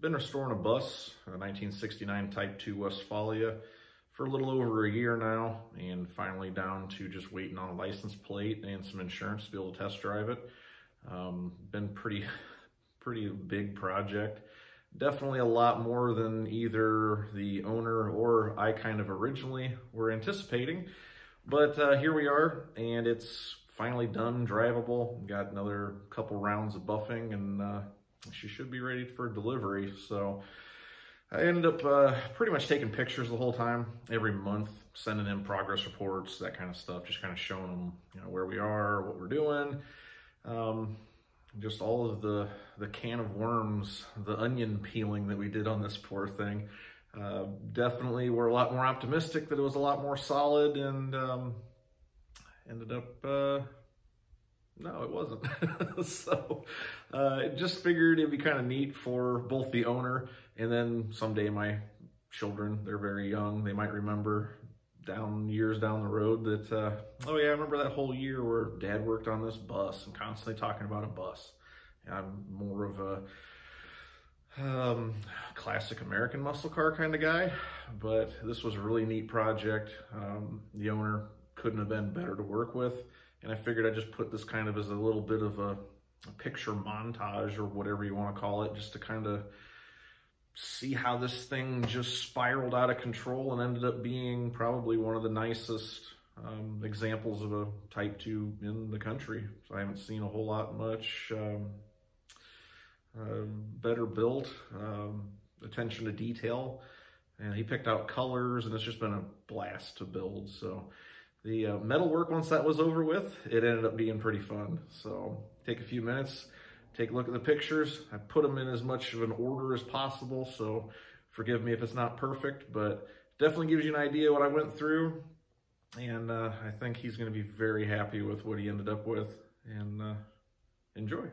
been restoring a bus, a 1969 Type 2 Westfalia, for a little over a year now, and finally down to just waiting on a license plate and some insurance to be able to test drive it. Been pretty big project. Definitely a lot more than either the owner or I kind of originally were anticipating. But here we are, and it's finally done, drivable. Got another couple rounds of buffing, and she should be ready for delivery. So I ended up pretty much taking pictures the whole time, every month, sending in progress reports, that kind of stuff, just kind of showing them, where we are, what we're doing. Just all of the can of worms, the onion peeling that we did on this poor thing. Definitely we're a lot more optimistic that it was a lot more solid, and ended up, no, it wasn't. So just figured it'd be kind of neat for both the owner and then someday my children, they're very young, they might remember years down the road that, oh yeah, I remember that whole year where Dad worked on this bus and constantly talking about a bus. I'm more of a classic American muscle car kind of guy, but this was a really neat project. The owner couldn't have been better to work with, and I figured I'd just put this kind of as a little bit of a picture montage, or whatever you want to call it, just to kind of see how this thing just spiraled out of control and ended up being probably one of the nicest examples of a Type 2 in the country. So I haven't seen a whole lot much better built, attention to detail, and he picked out colors, and it's just been a blast to build. So the metal work, once that was over with, it ended up being pretty fun. So take a few minutes, take a look at the pictures. I put them in as much of an order as possible, so forgive me if it's not perfect, but definitely gives you an idea what I went through. And I think he's going to be very happy with what he ended up with, and enjoy.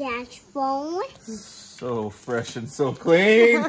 Dad's phone. So fresh and so clean.